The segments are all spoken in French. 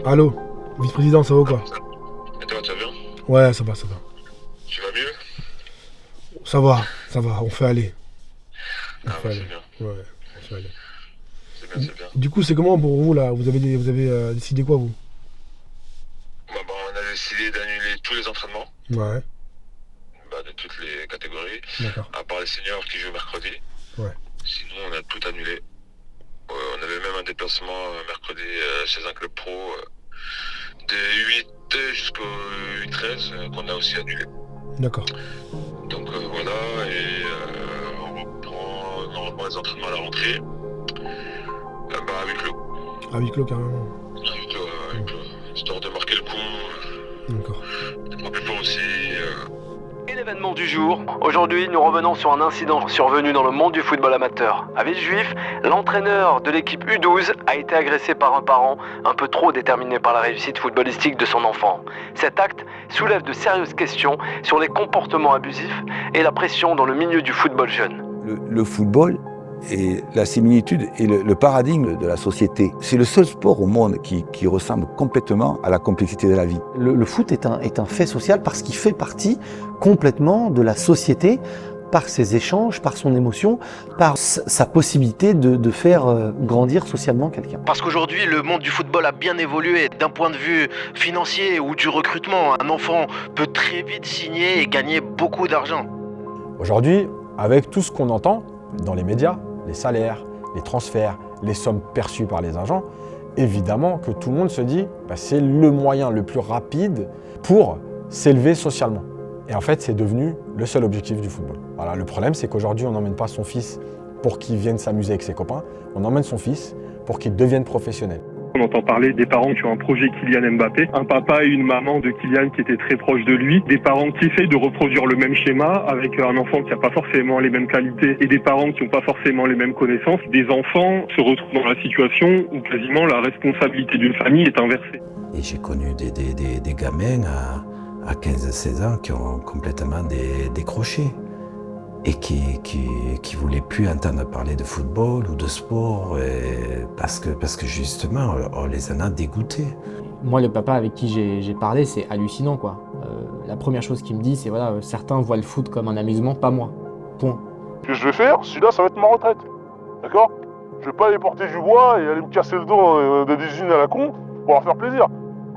Allô, vice-président, ça va ou quoi? Et toi, tu vas bien? Ouais, ça va, ça va. Tu vas mieux? Ça va, on fait aller. On Ah fait bah aller. c'est bien, Ouais, on fait aller. c'est bien, c'est bien. Du coup, c'est comment pour vous là? Vous avez décidé quoi vous? On a décidé d'annuler tous les entraînements, Ouais, de toutes les catégories, d'accord. à part les seniors qui jouent mercredi. Ouais, Sinon, on a tout annulé. On avait même un déplacement mercredi chez un club pro des 8 jusqu'au 8-13 qu'on a aussi annulé. d'accord. Donc voilà, et on reprend normalement les entraînements à la rentrée à huis clos. À huis clos carrément. À huis clos, à huis clos. Histoire de marquer le coup, D'accord. on peut pas aussi. Et l'événement du jour, aujourd'hui nous revenons sur un incident survenu dans le monde du football amateur. À Villejuif, l'entraîneur de l'équipe U12 a été agressé par un parent un peu trop déterminé par la réussite footballistique de son enfant. Cet acte soulève de sérieuses questions sur les comportements abusifs et la pression dans le milieu du football jeune. Le football est la similitude et le paradigme de la société. C'est le seul sport au monde qui ressemble complètement à la complexité de la vie. Le foot est un fait social parce qu'il fait partie complètement de la société, par ses échanges, par son émotion, par sa possibilité de faire grandir socialement quelqu'un. Parce qu'aujourd'hui, le monde du football a bien évolué d'un point de vue financier ou du recrutement. Un enfant peut très vite signer et gagner beaucoup d'argent. Aujourd'hui, avec tout ce qu'on entend dans les médias, les salaires, les transferts, les sommes perçues par les agents, évidemment que tout le monde se dit c'est le moyen le plus rapide pour s'élever socialement. Et en fait, c'est devenu le seul objectif du football. Voilà, le problème, c'est qu'aujourd'hui, on n'emmène pas son fils pour qu'il vienne s'amuser avec ses copains, on emmène son fils pour qu'il devienne professionnel. On entend parler des parents qui ont un projet Kylian Mbappé, un papa et une maman de Kylian qui étaient très proches de lui, des parents qui essayent de reproduire le même schéma avec un enfant qui n'a pas forcément les mêmes qualités et des parents qui n'ont pas forcément les mêmes connaissances. Des enfants se retrouvent dans la situation où quasiment la responsabilité d'une famille est inversée. Et j'ai connu des gamins à 15-16 ans qui ont complètement décroché et qui voulaient plus entendre parler de football ou de sport parce que justement on les en a dégoûtés. Moi, le papa avec qui j'ai parlé, c'est hallucinant quoi. La première chose qu'il me dit, c'est voilà, certains voient le foot comme un amusement, pas moi. Point. Ce que je vais faire, celui-là, ça va être ma retraite. D'accord? Je vais pas aller porter du bois et aller me casser le dos dans des usines à la con pour leur faire plaisir.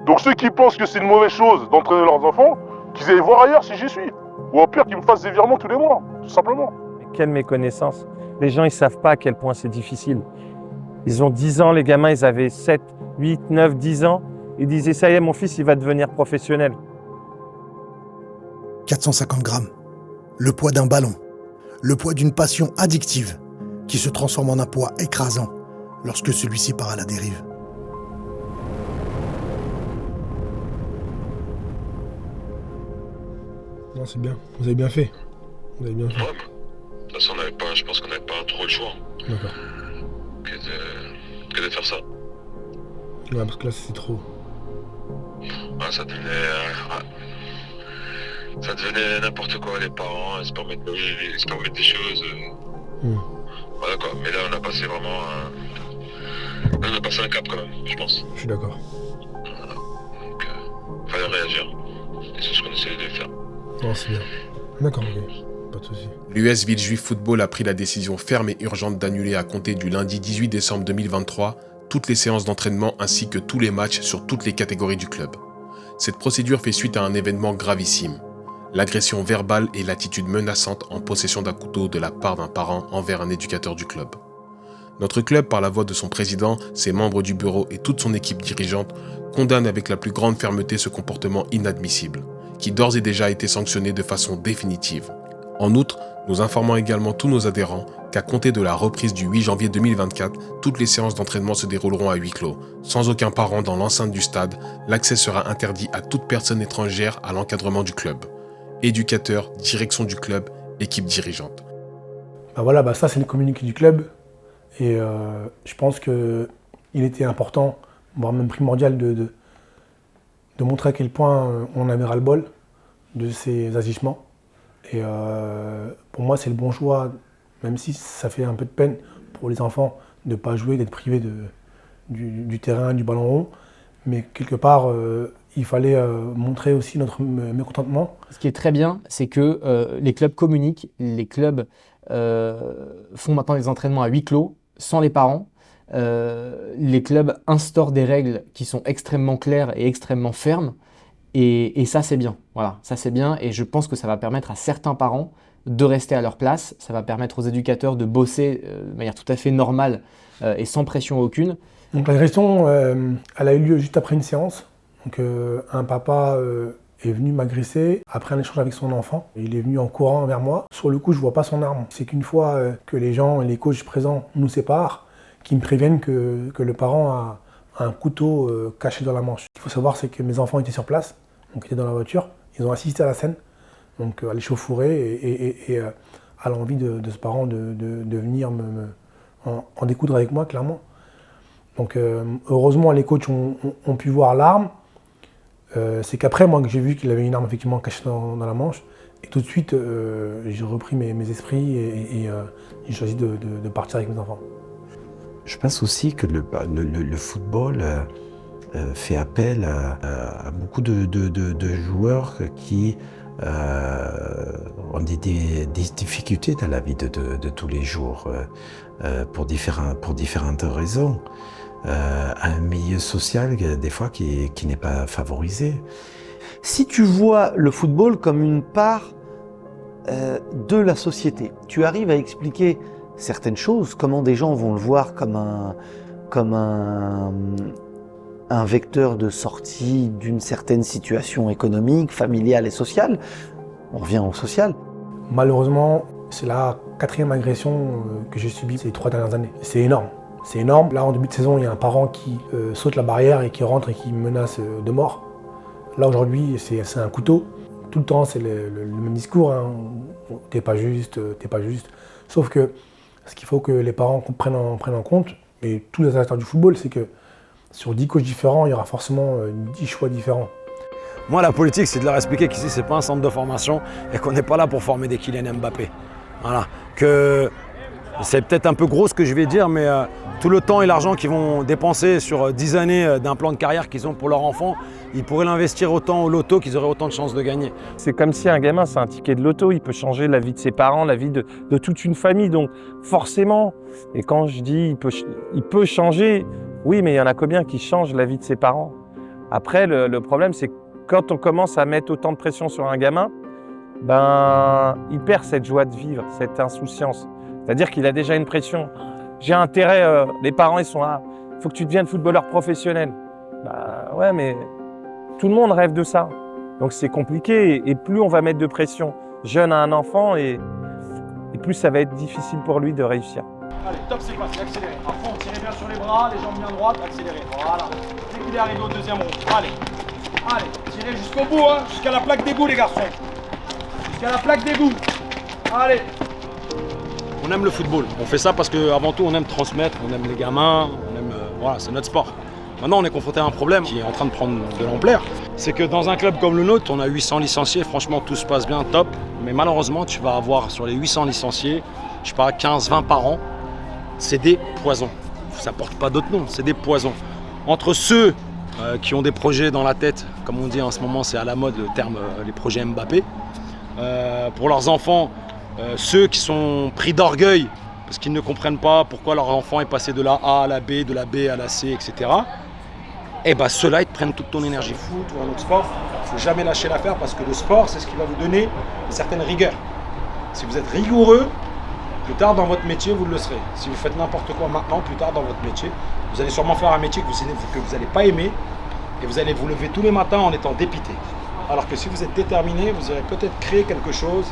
Donc ceux qui pensent que c'est une mauvaise chose d'entraîner leurs enfants, qu'ils aillent voir ailleurs si j'y suis. Ou au pire, qu'ils me fassent des virements tous les mois, tout simplement. Quelle méconnaissance. Les gens, ils savent pas à quel point c'est difficile. Ils ont 10 ans, les gamins, ils avaient 7, 8, 9, 10 ans. Ils disaient, ça y est, mon fils, il va devenir professionnel. 450 grammes. Le poids d'un ballon. Le poids d'une passion addictive qui se transforme en un poids écrasant lorsque celui-ci part à la dérive. Non, c'est bien. Vous avez bien fait. Vous avez bien fait. Ouais, de toute façon, je pense qu'on n'avait pas trop le choix D'accord. que de faire ça. Ouais, parce que là, c'est trop. Ouais, ça devenait n'importe quoi, les parents, ils se permettent des choses. Voilà quoi, mais là on a passé vraiment on a passé un cap quand même, je pense. Je suis d'accord. Voilà. Donc, fallait réagir. Et c'est ce qu'on essayait de faire. Non, c'est bien. D'accord, ok. Pas de soucis. L'US Villejuif Football a pris la décision ferme et urgente d'annuler à compter du lundi 18 décembre 2023 toutes les séances d'entraînement ainsi que tous les matchs sur toutes les catégories du club. Cette procédure fait suite à un événement gravissime. L'agression verbale et l'attitude menaçante en possession d'un couteau de la part d'un parent envers un éducateur du club. Notre club, par la voix de son président, ses membres du bureau et toute son équipe dirigeante, condamne avec la plus grande fermeté ce comportement inadmissible, qui d'ores et déjà a été sanctionné de façon définitive. En outre, nous informons également tous nos adhérents qu'à compter de la reprise du 8 janvier 2024, toutes les séances d'entraînement se dérouleront à huis clos. Sans aucun parent dans l'enceinte du stade, l'accès sera interdit à toute personne étrangère à l'encadrement du club. Éducateur, direction du club, équipe dirigeante. Voilà, ça c'est le communiqué du club. Et je pense qu'il était important, voire même primordial, de montrer à quel point on avait ras-le-bol de ces agissements. Et pour moi, c'est le bon choix, même si ça fait un peu de peine pour les enfants de ne pas jouer, d'être privés du terrain, du ballon rond. Mais quelque part, il fallait montrer aussi notre mécontentement. Ce qui est très bien, c'est que les clubs communiquent, les clubs font maintenant des entraînements à huis clos, sans les parents. Les clubs instaurent des règles qui sont extrêmement claires et extrêmement fermes. Et ça, c'est bien. Voilà, ça, c'est bien. Et je pense que ça va permettre à certains parents de rester à leur place. Ça va permettre aux éducateurs de bosser de manière tout à fait normale et sans pression aucune. Donc l'agression, elle a eu lieu juste après une séance. Donc un papa est venu m'agresser après un échange avec son enfant. Il est venu en courant vers moi. Sur le coup, je ne vois pas son arme. C'est qu'une fois que les gens et les coachs présents nous séparent, qu'ils me préviennent que le parent a un couteau caché dans la manche. Ce qu'il faut savoir, c'est que mes enfants étaient sur place, donc ils étaient dans la voiture. Ils ont assisté à la scène, donc à l'échauffourée et à l'envie de ce parent de venir en découdre avec moi, clairement. Donc heureusement, les coachs ont pu voir l'arme. C'est qu'après, moi, que j'ai vu qu'il avait une arme effectivement cachée dans la manche. Et tout de suite, j'ai repris mes esprits et j'ai choisi de partir avec mes enfants. Je pense aussi que le football fait appel à beaucoup de joueurs qui ont des difficultés dans la vie de tous les jours pour différentes raisons. Un milieu social des fois qui n'est pas favorisé. Si tu vois le football comme une part de la société, tu arrives à expliquer certaines choses, comment des gens vont le voir comme un vecteur de sortie d'une certaine situation économique, familiale et sociale. On revient au social. Malheureusement, c'est la 4e agression que j'ai subie ces 3 dernières années. C'est énorme. C'est énorme. Là, en début de saison, il y a un parent qui saute la barrière et qui rentre et qui me menace de mort. Là, aujourd'hui, c'est un couteau. Tout le temps, c'est le même discours. Hein. T'es pas juste, t'es pas juste. Sauf que ce qu'il faut que les parents prennent en compte, et tous les acteurs du football, c'est que sur 10 coachs différents, il y aura forcément 10 choix différents. Moi, la politique, c'est de leur expliquer qu'ici, c'est pas un centre de formation et qu'on n'est pas là pour former des Kylian Mbappé. Voilà. Que c'est peut-être un peu gros ce que je vais dire, mais tout le temps et l'argent qu'ils vont dépenser sur 10 années d'un plan de carrière qu'ils ont pour leur enfant, ils pourraient l'investir autant au loto qu'ils auraient autant de chances de gagner. C'est comme si un gamin, c'est un ticket de loto, il peut changer la vie de ses parents, la vie de toute une famille, donc forcément. Et quand je dis il peut changer, oui, mais il y en a combien qui changent la vie de ses parents? Après, le problème, c'est que quand on commence à mettre autant de pression sur un gamin, ben, il perd cette joie de vivre, cette insouciance. C'est-à-dire qu'il a déjà une pression. J'ai intérêt, les parents, ils sont là, il faut que tu deviennes footballeur professionnel. Bah ouais, mais tout le monde rêve de ça. Donc c'est compliqué et plus on va mettre de pression jeune à un enfant et plus ça va être difficile pour lui de réussir. Allez, top, c'est parti, accélérez. À fond, tirez bien sur les bras, les jambes bien droites, accélérez. Voilà. Dès qu'il est arrivé au deuxième rond, allez, tirez jusqu'au bout, hein, jusqu'à la plaque d'égout, les garçons. Jusqu'à la plaque d'égout. Allez. On aime le football. On fait ça parce qu'avant tout, on aime transmettre, on aime les gamins, voilà, c'est notre sport. Maintenant, on est confronté à un problème qui est en train de prendre de l'ampleur. C'est que dans un club comme le nôtre, on a 800 licenciés. Franchement, tout se passe bien, top. Mais malheureusement, tu vas avoir sur les 800 licenciés, je sais pas, 15-20 par an, c'est des poisons. Ça porte pas d'autre nom, c'est des poisons. Entre ceux qui ont des projets dans la tête, comme on dit en ce moment, c'est à la mode le terme, les projets Mbappé. Pour leurs enfants, ceux qui sont pris d'orgueil parce qu'ils ne comprennent pas pourquoi leur enfant est passé de la A à la B, de la B à la C, etc. Et bien ceux-là, ils te prennent toute ton énergie. Foot ou un autre sport, il ne faut jamais lâcher l'affaire parce que le sport, c'est ce qui va vous donner une certaine rigueur. Si vous êtes rigoureux, plus tard dans votre métier, vous le serez. Si vous faites n'importe quoi maintenant, plus tard dans votre métier, vous allez sûrement faire un métier que vous n'allez pas aimer et vous allez vous lever tous les matins en étant dépité. Alors que si vous êtes déterminé, vous allez peut-être créer quelque chose,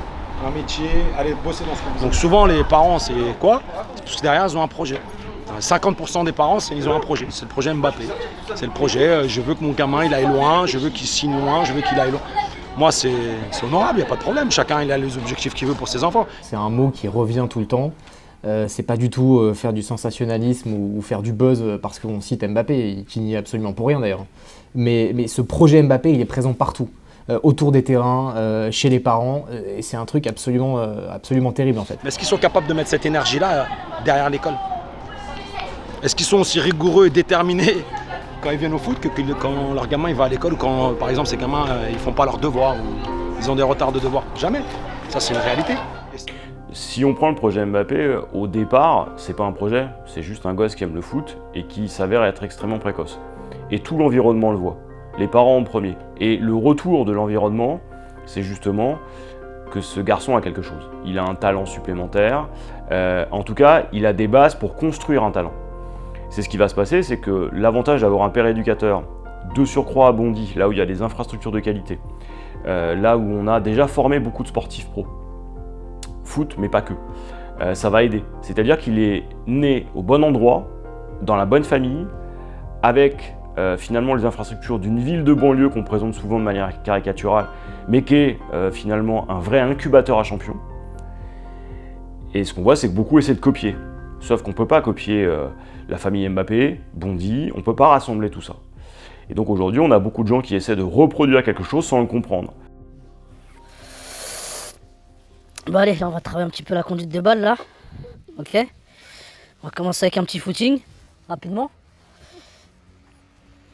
un métier, aller bosser dans ce que vous aimez. Donc souvent les parents, c'est quoi? Parce que derrière, ils ont un projet. 50% des parents, ils ont un projet. C'est le projet Mbappé. C'est le projet, je veux que mon gamin il aille loin, je veux qu'il signe loin, je veux qu'il aille loin. Moi, c'est honorable, il n'y a pas de problème. Chacun il a les objectifs qu'il veut pour ses enfants. C'est un mot qui revient tout le temps. C'est pas du tout faire du sensationnalisme ou faire du buzz parce qu'on cite Mbappé, qui n'y est absolument pour rien d'ailleurs. Mais ce projet Mbappé, il est présent partout. Autour des terrains, chez les parents, et c'est un truc absolument terrible en fait. Mais est-ce qu'ils sont capables de mettre cette énergie-là derrière l'école? Est-ce qu'ils sont aussi rigoureux et déterminés quand ils viennent au foot que quand leur gamin il va à l'école ou quand par exemple ces gamins ils font pas leurs devoirs ou ils ont des retards de devoirs. Jamais. Ça c'est une réalité. Si on prend le projet Mbappé, au départ, c'est pas un projet, c'est juste un gosse qui aime le foot et qui s'avère être extrêmement précoce. Et tout l'environnement le voit, les parents en premier. Et le retour de l'environnement, c'est justement que ce garçon a quelque chose. Il a un talent supplémentaire, en tout cas, il a des bases pour construire un talent. C'est ce qui va se passer, c'est que l'avantage d'avoir un père éducateur, de surcroît à Bondy, là où il y a des infrastructures de qualité, là où on a déjà formé beaucoup de sportifs pros, foot, mais pas que, ça va aider. C'est-à-dire qu'il est né au bon endroit, dans la bonne famille, avec finalement les infrastructures d'une ville de banlieue qu'on présente souvent de manière caricaturale, mais qui est finalement un vrai incubateur à champions. Et ce qu'on voit, c'est que beaucoup essaient de copier. Sauf qu'on ne peut pas copier la famille Mbappé, Bondy, on ne peut pas rassembler tout ça. Et donc aujourd'hui, on a beaucoup de gens qui essaient de reproduire quelque chose sans le comprendre. Bon allez, on va travailler un petit peu la conduite de balle là. Ok. On va commencer avec un petit footing, rapidement.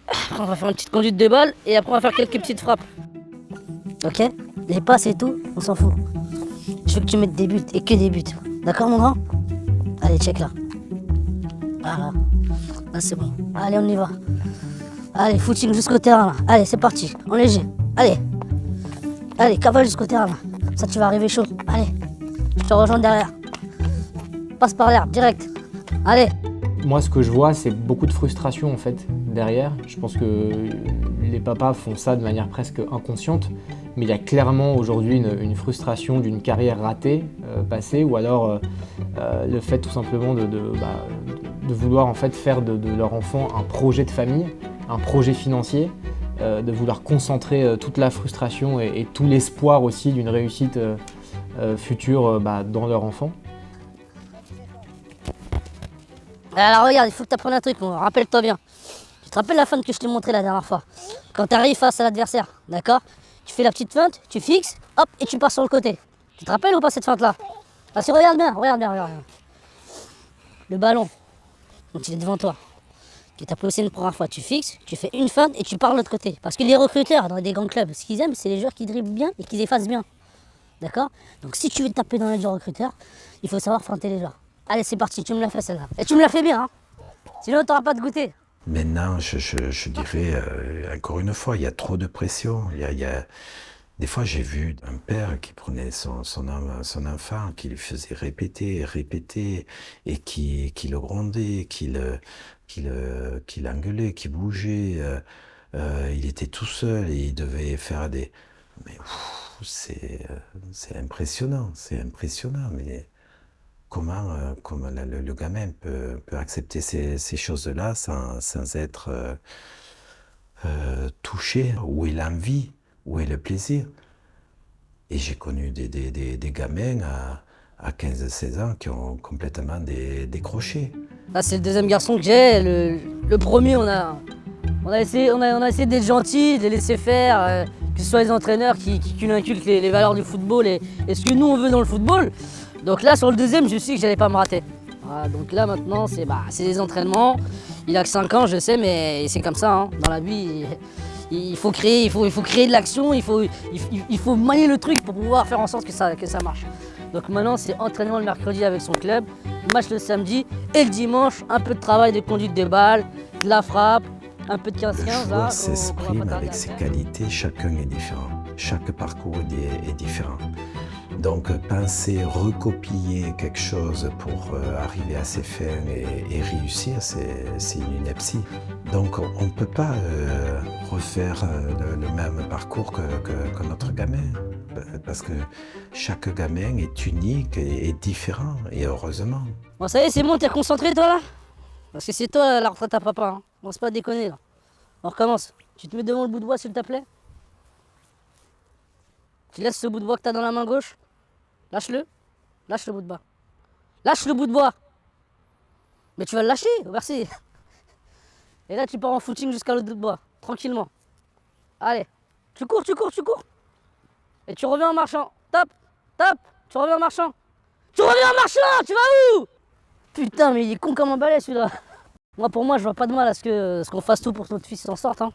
Après on va faire une petite conduite de balle et après on va faire quelques petites frappes. Ok. Les passes et tout, on s'en fout. Je veux que tu mettes des buts et que des buts. D'accord mon grand? Allez, check là. Voilà. Là c'est bon. Allez, on y va. Allez, footing jusqu'au terrain là. Allez, c'est parti. En léger. Allez. Allez, cavale jusqu'au terrain là. Comme ça tu vas arriver chaud. Allez. Je te rejoins derrière. Passe par l'air, direct. Allez. Moi, ce que je vois, c'est beaucoup de frustration en fait derrière. Je pense que les papas font ça de manière presque inconsciente, mais il y a clairement aujourd'hui une frustration d'une carrière ratée, passée, ou alors le fait tout simplement de vouloir en fait faire de leur enfant un projet de famille, un projet financier, de vouloir concentrer toute la frustration et tout l'espoir aussi d'une réussite future dans leur enfant. Alors regarde, il faut que tu apprennes un truc, rappelle-toi bien. Tu te rappelles la feinte que je t'ai montrée la dernière fois? Quand tu arrives face à l'adversaire, d'accord? Tu fais la petite feinte, tu fixes, hop, et tu pars sur le côté. Tu te rappelles ou pas cette feinte-là? Parce que regarde bien, regarde bien. Le ballon, donc il est devant toi. Tu t'as poussé une première fois, tu fixes, tu fais une feinte et tu pars de l'autre côté. Parce que les recruteurs dans des grands clubs, ce qu'ils aiment, c'est les joueurs qui dribblent bien et qui effacent bien. D'accord? Donc si tu veux taper dans les joueurs recruteurs, il faut savoir feinter les joueurs. Allez, c'est parti, tu me l'as fait celle-là. Et tu me l'as fait bien, hein. Sinon, tu n'auras pas de goûter. Maintenant, je dirais, encore une fois, il y a trop de pression. Des fois, j'ai vu un père qui prenait son enfant, qui lui faisait répéter, et qui le grondait, qui l'engueulait, qui bougeait. Il était tout seul et il devait faire des... Mais c'est impressionnant, mais... Comment le gamin peut accepter ces choses-là sans être touché? Où est l'envie? Où est le plaisir? Et j'ai connu des gamins à 15-16 ans qui ont complètement décroché. Là, c'est le deuxième garçon que j'ai. Le premier, on a essayé d'être gentil, de les laisser faire, que ce soit les entraîneurs qui lui inculquent les valeurs du football et ce que nous on veut dans le football. Donc là, sur le deuxième, je sais que j'allais pas me rater. Voilà, donc là, maintenant, c'est des entraînements. Il a que 5 ans, je sais, mais c'est comme ça. Hein. Dans la vie, il faut créer de l'action, il faut manier le truc pour pouvoir faire en sorte que ça marche. Donc maintenant, c'est entraînement le mercredi avec son club, match le samedi et le dimanche, un peu de travail de conduite de balle, de la frappe, un peu de 15-15. Le joueur s'exprime avec ses qualités, chacun est différent. Chaque parcours est différent. Donc penser recopier quelque chose pour arriver à ses fins et réussir, c'est une ineptie. Donc on ne peut pas refaire le même parcours que notre gamin, parce que chaque gamin est unique et différent, et heureusement. Bon ça y est, c'est bon, t'es concentré toi là? Parce que c'est toi la retraite à papa, hein. On se pas déconner là. On recommence. Tu te mets devant le bout de bois s'il te plaît. Tu laisses ce bout de bois que t'as dans la main gauche. Lâche-le. Lâche le bout de bois. Lâche le bout de bois. Mais tu vas le lâcher, merci. Et là tu pars en footing jusqu'à l'autre bout de bois. Tranquillement. Allez. Tu cours. Et tu reviens en marchant. Top. Tu reviens en marchant. Tu vas où? Putain mais il est con comme un balai celui-là. Moi, pour moi, je vois pas de mal à ce qu'on fasse tout pour que notre fils s'en sorte. Hein.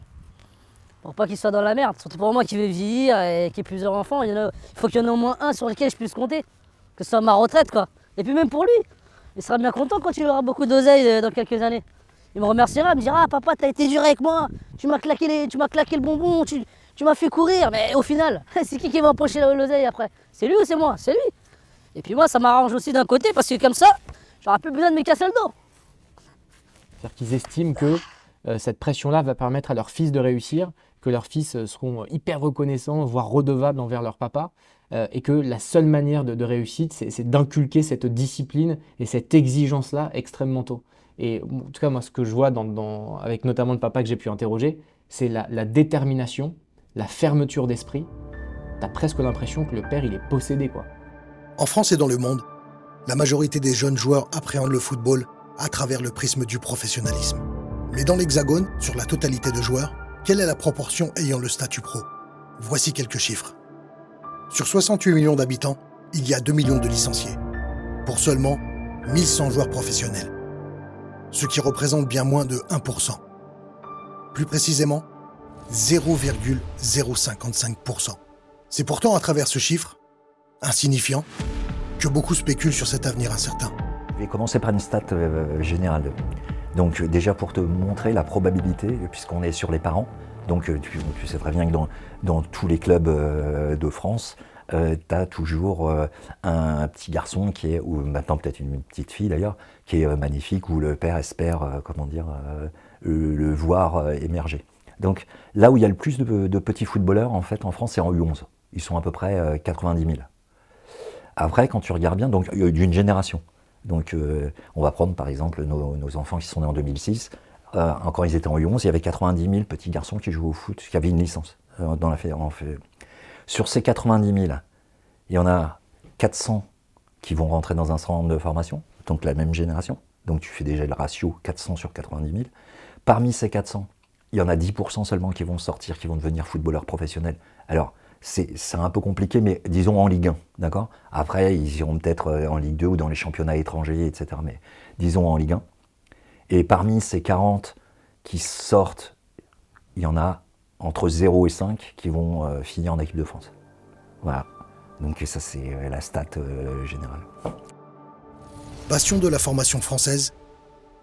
Pour pas qu'il soit dans la merde. Surtout pour moi qui vais vieillir et qui ai plusieurs enfants. Il faut qu'il y en ait au moins un sur lequel je puisse compter. Que ce soit ma retraite, quoi. Et puis même pour lui. Il sera bien content quand il aura beaucoup d'oseille dans quelques années. Il me remerciera, il me dira, ah papa, t'as été dur avec moi. Tu m'as claqué le bonbon, tu m'as fait courir. Mais au final, c'est qui va empocher l'oseille après? C'est lui ou c'est moi? C'est lui. Et puis moi, ça m'arrange aussi d'un côté parce que comme ça, j'aurai plus besoin de me casser le dos. C'est-à-dire qu'ils estiment que cette pression-là va permettre à leurs fils de réussir, que leurs fils seront hyper reconnaissants, voire redevables envers leur papa, et que la seule manière de réussite, c'est d'inculquer cette discipline et cette exigence-là extrêmement tôt. Et en tout cas, moi, ce que je vois avec notamment le papa que j'ai pu interroger, c'est la détermination, la fermeture d'esprit. T'as presque l'impression que le père, il est possédé, quoi. En France et dans le monde, la majorité des jeunes joueurs appréhendent le football à travers le prisme du professionnalisme. Mais dans l'Hexagone, sur la totalité de joueurs, quelle est la proportion ayant le statut pro? Voici quelques chiffres. Sur 68 millions d'habitants, il y a 2 millions de licenciés, pour seulement 1100 joueurs professionnels, ce qui représente bien moins de 1%. Plus précisément, 0,055%. C'est pourtant à travers ce chiffre, insignifiant, que beaucoup spéculent sur cet avenir incertain. Je vais commencer par une stat générale. Donc déjà pour te montrer la probabilité, puisqu'on est sur les parents, donc tu sais très bien que dans tous les clubs de France, tu as toujours un petit garçon qui est, ou maintenant peut-être une petite fille d'ailleurs, qui est magnifique, où le père espère le voir émerger. Donc là où il y a le plus de petits footballeurs en fait en France, c'est en U11. Ils sont à peu près 90 000. Après, quand tu regardes bien, donc d'une génération. Donc on va prendre par exemple nos enfants qui sont nés en 2006. Quand ils étaient en U11, il y avait 90 000 petits garçons qui jouaient au foot, qui avaient une licence. Sur ces 90 000, il y en a 400 qui vont rentrer dans un centre de formation, donc la même génération. Donc tu fais déjà le ratio 400 sur 90 000. Parmi ces 400, il y en a 10% seulement qui vont sortir, qui vont devenir footballeurs professionnels. Alors, c'est un peu compliqué, mais disons en Ligue 1, d'accord? Après, ils iront peut-être en Ligue 2 ou dans les championnats étrangers, etc. Mais disons en Ligue 1. Et parmi ces 40 qui sortent, il y en a entre 0 et 5 qui vont finir en équipe de France. Voilà. Donc ça, c'est la stat générale. Bastion de la formation française,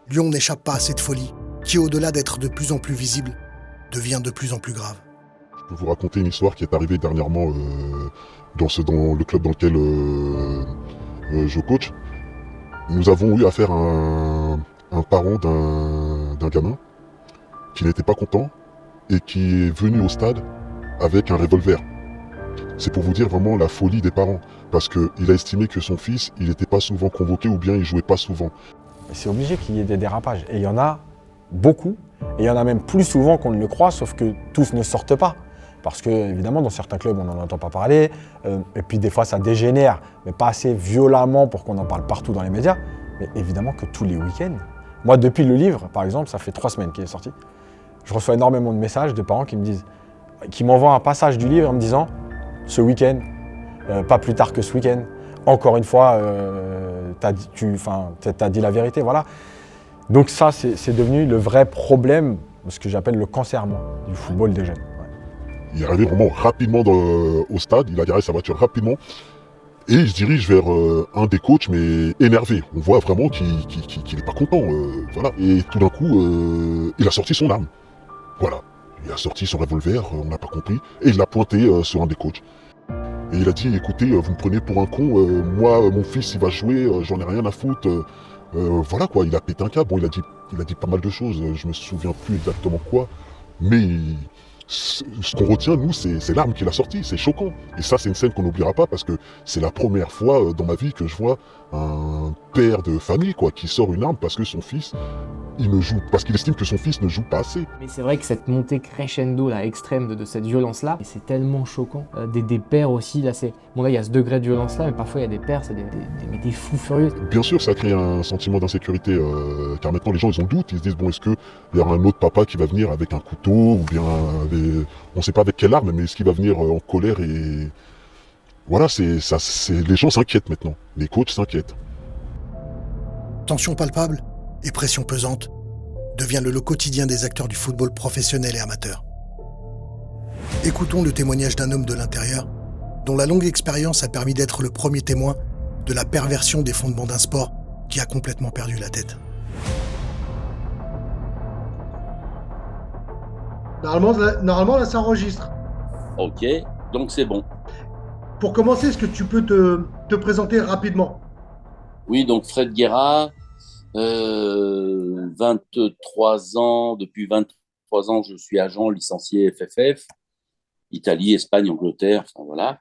Lyon n'échappe pas à cette folie qui, au-delà d'être de plus en plus visible, devient de plus en plus grave. Je peux vous raconter une histoire qui est arrivée dernièrement dans le club dans lequel je coach. Nous avons eu affaire à un parent d'un gamin qui n'était pas content et qui est venu au stade avec un revolver. C'est pour vous dire vraiment la folie des parents, parce qu'il a estimé que son fils, il n'était pas souvent convoqué ou bien il jouait pas souvent. C'est obligé qu'il y ait des dérapages, et il y en a beaucoup, et il y en a même plus souvent qu'on ne le croit, sauf que tous ne sortent pas. Parce que, évidemment, dans certains clubs, on n'en entend pas parler, et puis des fois ça dégénère, mais pas assez violemment pour qu'on en parle partout dans les médias. Mais évidemment que tous les week-ends, moi depuis le livre, par exemple, ça fait 3 semaines qu'il est sorti, je reçois énormément de messages de parents qui m'envoient un passage du livre en me disant « ce week-end, pas plus tard que ce week-end, encore une fois, t'as dit la vérité, voilà ». Donc ça, c'est devenu le vrai problème, ce que j'appelle le cancer, moi, du football des jeunes. Il est arrivé vraiment rapidement au stade, il a garé sa voiture rapidement et il se dirige vers un des coachs, mais énervé. On voit vraiment qu'il n'est pas content. Voilà. Et tout d'un coup, il a sorti son arme. Voilà. Il a sorti son revolver, on n'a pas compris, et il l'a pointé sur un des coachs. Et il a dit, écoutez, vous me prenez pour un con, moi, mon fils, il va jouer, j'en ai rien à foutre. Voilà quoi, il a pété un câble. Bon, il a dit pas mal de choses, je me souviens plus exactement quoi, mais ce qu'on retient, nous, c'est l'arme qu'il a sortie, c'est choquant. Et ça, c'est une scène qu'on n'oubliera pas parce que c'est la première fois dans ma vie que je vois un père de famille quoi, qui sort une arme parce que son fils, parce qu'il estime que son fils ne joue pas assez. Mais c'est vrai que cette montée crescendo là, extrême de cette violence-là, c'est tellement choquant. Des pères aussi, là, bon là il y a ce degré de violence-là, mais parfois il y a des pères, c'est des fous furieux. Bien sûr, ça crée un sentiment d'insécurité, car maintenant les gens ils ont doute, ils se disent bon est-ce qu'il y aura un autre papa qui va venir avec un couteau, ou bien on ne sait pas avec quelle arme, mais est-ce qu'il va venir en colère et... Voilà, les gens s'inquiètent maintenant, les coachs s'inquiètent. Tension palpable et pression pesante, devient le lot quotidien des acteurs du football professionnel et amateur. Écoutons le témoignage d'un homme de l'intérieur dont la longue expérience a permis d'être le premier témoin de la perversion des fondements d'un sport qui a complètement perdu la tête. Normalement là, ça enregistre. Ok, donc c'est bon. Pour commencer, est-ce que tu peux te présenter rapidement? Oui, donc Fred Guerra, 23 ans, depuis 23 ans, je suis agent licencié FFF, Italie, Espagne, Angleterre, enfin voilà.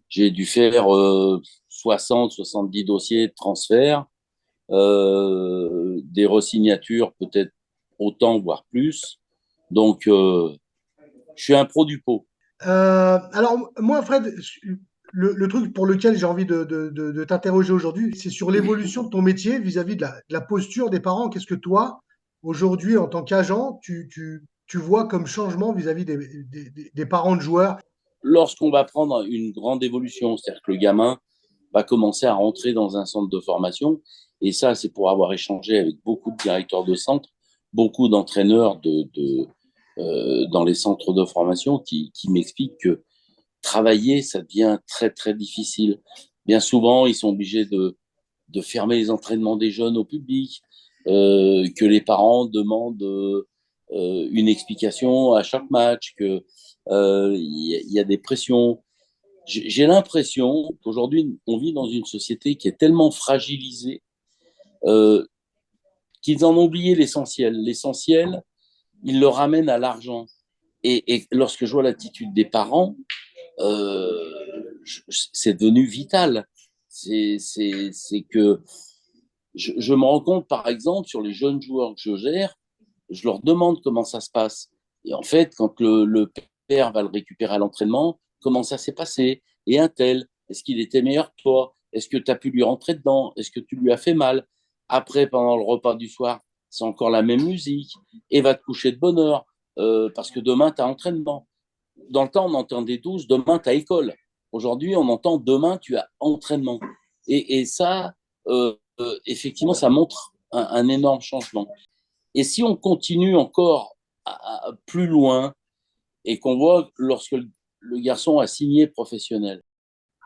J'ai dû faire 60-70 dossiers de transfert, des re-signatures peut-être autant, voire plus. Donc, je suis un pro du pot. Alors, moi, Fred, le truc pour lequel j'ai envie de t'interroger aujourd'hui, c'est sur l'évolution de ton métier vis-à-vis de la posture des parents. Qu'est-ce que toi, aujourd'hui, en tant qu'agent, tu vois comme changement vis-à-vis des parents de joueurs? Lorsqu'on va prendre une grande évolution, c'est-à-dire que le gamin va commencer à rentrer dans un centre de formation, et ça, c'est pour avoir échangé avec beaucoup de directeurs de centre, beaucoup d'entraîneurs dans les centres de formation qui m'expliquent que travailler, ça devient très, très difficile. Bien souvent, ils sont obligés de fermer les entraînements des jeunes au public, que les parents demandent une explication à chaque match, qu'il y a des pressions. J'ai l'impression qu'aujourd'hui, on vit dans une société qui est tellement fragilisée qu'ils en ont oublié l'essentiel. L'essentiel, ils le ramènent à l'argent. Et lorsque je vois l'attitude des parents, c'est devenu vital. C'est que je me rends compte, par exemple, sur les jeunes joueurs que je gère, je leur demande comment ça se passe. Et en fait, quand le père va le récupérer à l'entraînement, comment ça s'est passé? Et un tel, est-ce qu'il était meilleur que toi? Est-ce que tu as pu lui rentrer dedans? Est-ce que tu lui as fait mal? Après, pendant le repas du soir, c'est encore la même musique. Et va te coucher de bonne heure, parce que demain, tu as entraînement. Dans le temps, on entendait tous, demain, tu as école. Aujourd'hui, on entend, demain, tu as entraînement. Et ça, effectivement, ça montre un énorme changement. Et si on continue encore plus loin et qu'on voit lorsque le garçon a signé professionnel,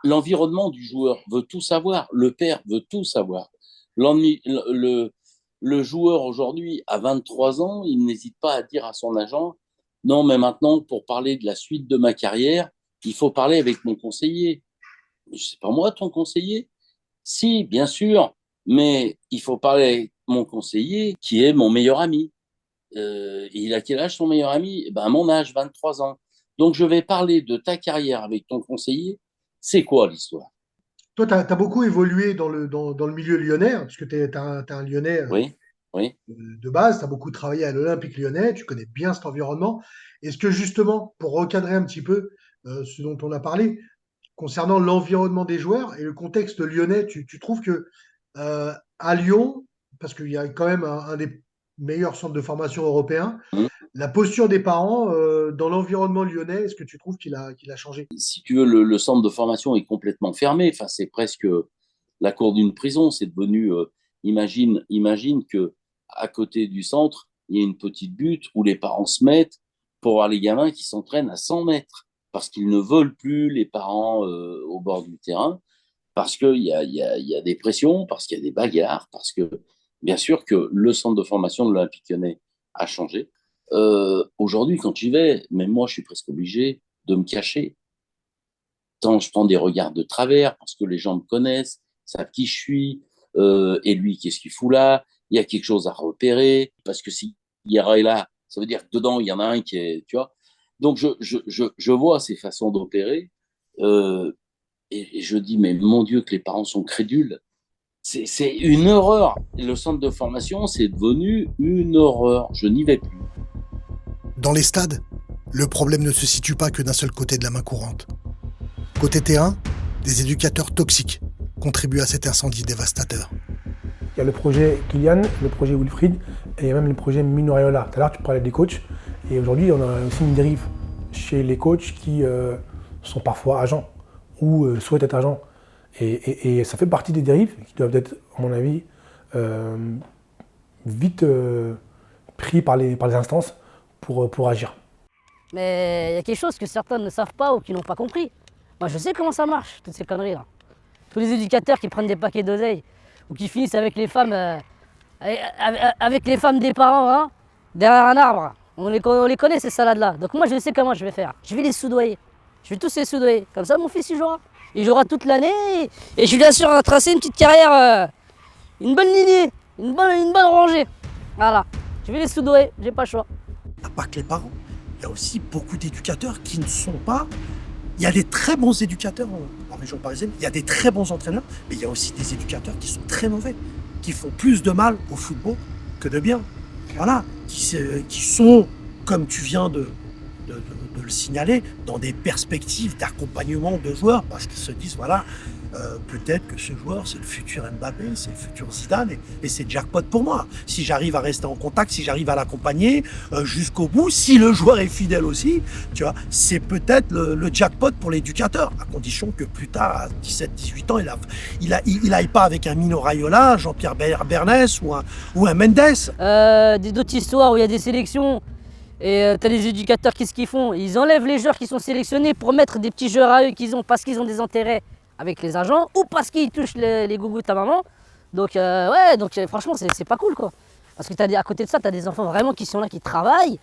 l'environnement du joueur veut tout savoir, le père veut tout savoir. Le joueur aujourd'hui, à 23 ans, il n'hésite pas à dire à son agent « Non, mais maintenant, pour parler de la suite de ma carrière, il faut parler avec mon conseiller. » C'est pas moi ton conseiller? Si, bien sûr, mais il faut parler avec mon conseiller qui est mon meilleur ami. Il a quel âge ton meilleur ami? À mon âge, 23 ans. Donc, je vais parler de ta carrière avec ton conseiller. C'est quoi l'histoire? Toi, tu as beaucoup évolué dans le milieu lyonnais, parce que tu es un Lyonnais oui. De base, tu as beaucoup travaillé à l'Olympique lyonnais, tu connais bien cet environnement. Est-ce que justement, pour recadrer un petit peu ce dont on a parlé, concernant l'environnement des joueurs et le contexte lyonnais, tu trouves que à Lyon, parce qu'il y a quand même un des meilleurs centres de formation européens, la posture des parents dans l'environnement lyonnais, est-ce que tu trouves qu'il a changé? Si tu veux, le centre de formation est complètement fermé. Enfin, c'est presque la cour d'une prison. C'est devenu, imagine que à côté du centre, il y a une petite butte où les parents se mettent pour voir les gamins qui s'entraînent à 100 mètres parce qu'ils ne veulent plus les parents au bord du terrain, parce qu'il y a des pressions, parce qu'il y a des bagarres, parce que bien sûr que le centre de formation de l'Olympique lyonnais a changé. Aujourd'hui, quand j'y vais, même moi, je suis presque obligé de me cacher. Tant je prends des regards de travers parce que les gens me connaissent, savent qui je suis, et lui, qu'est-ce qu'il fout là? Il y a quelque chose à repérer, parce que si Guerra est là, ça veut dire que dedans, il y en a un qui est, tu vois. Donc, je vois ces façons d'opérer, et je dis, mais mon Dieu, que les parents sont crédules. C'est une horreur. Le centre de formation, c'est devenu une horreur. Je n'y vais plus. Dans les stades, le problème ne se situe pas que d'un seul côté de la main courante. Côté terrain, des éducateurs toxiques contribuent à cet incendie dévastateur. Il y a le projet Kylian, le projet Wilfried, et il y a même le projet Mino Raiola. Tout à l'heure, tu parlais des coachs, et aujourd'hui, on a aussi une dérive chez les coachs qui sont parfois agents ou souhaitent être agents. Et ça fait partie des dérives qui doivent être, à mon avis, vite pris par les instances pour agir. Mais il y a quelque chose que certains ne savent pas ou qui n'ont pas compris. Moi, je sais comment ça marche, toutes ces conneries-là. Tous les éducateurs qui prennent des paquets d'oseille ou qui finissent avec les femmes, des parents, hein, derrière un arbre. On les connaît, ces salades-là. Donc moi, je sais comment je vais faire. Je vais les soudoyer. Je vais tous les soudoyer. Comme ça, mon fils, il jouera. Il jouera toute l'année et je lui assure à tracer une petite carrière, une bonne lignée, une bonne rangée. Voilà. Je vais les soudoyer, j'ai pas le choix. Il n'y a pas que les parents. Il y a aussi beaucoup d'éducateurs qui ne sont pas... Il y a des très bons éducateurs en région parisienne, il y a des très bons entraîneurs, mais il y a aussi des éducateurs qui sont très mauvais, qui font plus de mal au football que de bien. Voilà, qui sont, comme tu viens de le signaler, dans des perspectives d'accompagnement de joueurs, parce qu'ils se disent, voilà, peut-être que ce joueur, c'est le futur Mbappé, c'est le futur Zidane, et c'est jackpot pour moi. Si j'arrive à rester en contact, si j'arrive à l'accompagner jusqu'au bout, si le joueur est fidèle aussi, tu vois, c'est peut-être le jackpot pour l'éducateur, à condition que plus tard, à 17-18 ans, il aille pas avec un Mino Raiola, Jean-Pierre Bernès ou un Mendes. D'autres histoires où il y a des sélections, et t'as les éducateurs, qu'est-ce qu'ils font? Ils enlèvent les joueurs qui sont sélectionnés pour mettre des petits joueurs à eux parce qu'ils ont des intérêts avec les agents ou parce qu'ils touchent les gougous de ta maman. Donc franchement c'est pas cool quoi. Parce que à côté de ça, t'as des enfants vraiment qui sont là, qui travaillent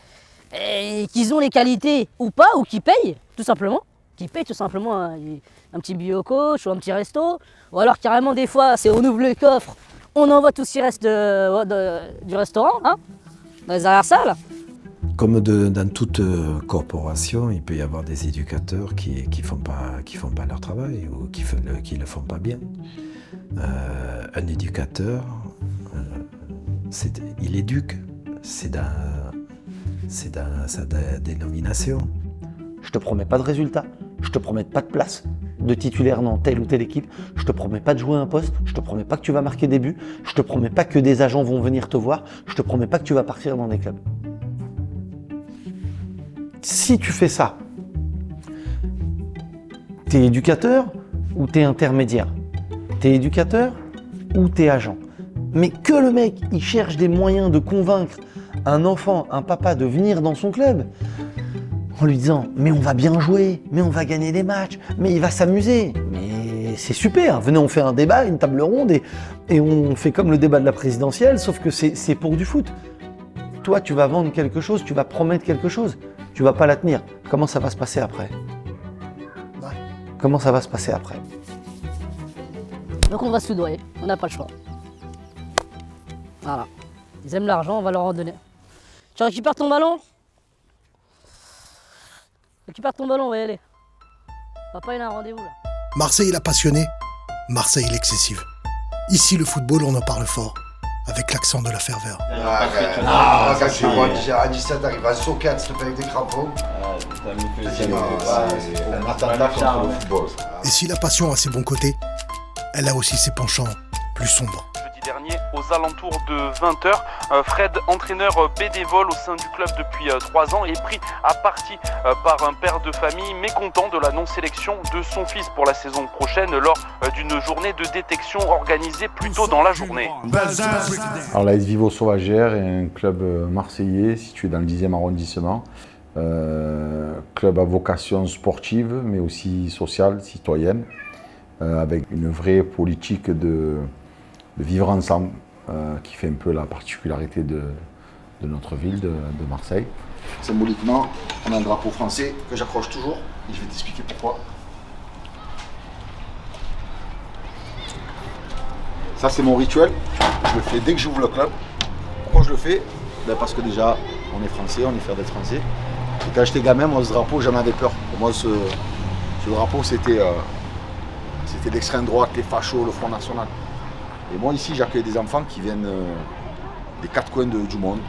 et qui ont les qualités ou pas, ou qui payent tout simplement. Qui payent tout simplement un petit billet au coach ou un petit resto. Ou alors carrément des fois, c'est on ouvre le coffre, on envoie tout ce qui reste du restaurant, hein, dans les arrière-salles. Comme dans toute corporation, il peut y avoir des éducateurs qui font pas leur travail ou qui le font pas bien. Un éducateur, il éduque, c'est dans sa dénomination. Je te promets pas de résultat, je te promets pas de place de titulaire dans telle ou telle équipe, je te promets pas de jouer un poste, je te promets pas que tu vas marquer des buts, je te promets pas que des agents vont venir te voir, je te promets pas que tu vas partir dans des clubs. Si tu fais ça, t'es éducateur ou t'es intermédiaire? T'es éducateur ou t'es agent? Mais que le mec, il cherche des moyens de convaincre un enfant, un papa de venir dans son club en lui disant « mais on va bien jouer, mais on va gagner des matchs, mais il va s'amuser ». Mais c'est super, venez on fait un débat, une table ronde et on fait comme le débat de la présidentielle, sauf que c'est pour du foot. Toi, tu vas vendre quelque chose, tu vas promettre quelque chose. Tu vas pas la tenir. Comment ça va se passer après? Comment ça va se passer après? Donc on va se soudoyer, on n'a pas le choix. Voilà. Ils aiment l'argent, on va leur en donner. Tu récupères ton ballon? Récupère ton ballon, on va y aller. Papa, il a un rendez-vous là. Marseille est la passionnée, Marseille est l'excessive. Ici, le football, on en parle fort, avec l'accent de la ferveur. Quand tu vois à 17, t'arrives à Socat, s'il te plaît, avec des crampons. On attentat contre le football. Et si la passion a ses bons côtés, elle a aussi ses penchants plus sombres. Jeudi dernier, aux alentours de 20h, Fred, entraîneur bénévole au sein du club depuis 3 ans, est pris à partie par un père de famille mécontent de la non-sélection de son fils pour la saison prochaine lors d'une journée de détection organisée plus tôt dans la journée. Alors l'AS Vivo Sauvagère est un club marseillais situé dans le 10e arrondissement. Club à vocation sportive mais aussi sociale, citoyenne, avec une vraie politique de vivre ensemble qui fait un peu la particularité de notre ville, de Marseille. Symboliquement, on a un drapeau français que j'accroche toujours et je vais t'expliquer pourquoi. Ça c'est mon rituel, je le fais dès que j'ouvre le club. Pourquoi je le fais? Parce que déjà, on est français, on est fiers d'être français. Et quand j'étais gamin, moi ce drapeau, j'en avais peur. Pour moi ce drapeau c'était l'extrême droite, les fachos, le Front National. Et moi ici j'accueille des enfants qui viennent des 4 coins du monde.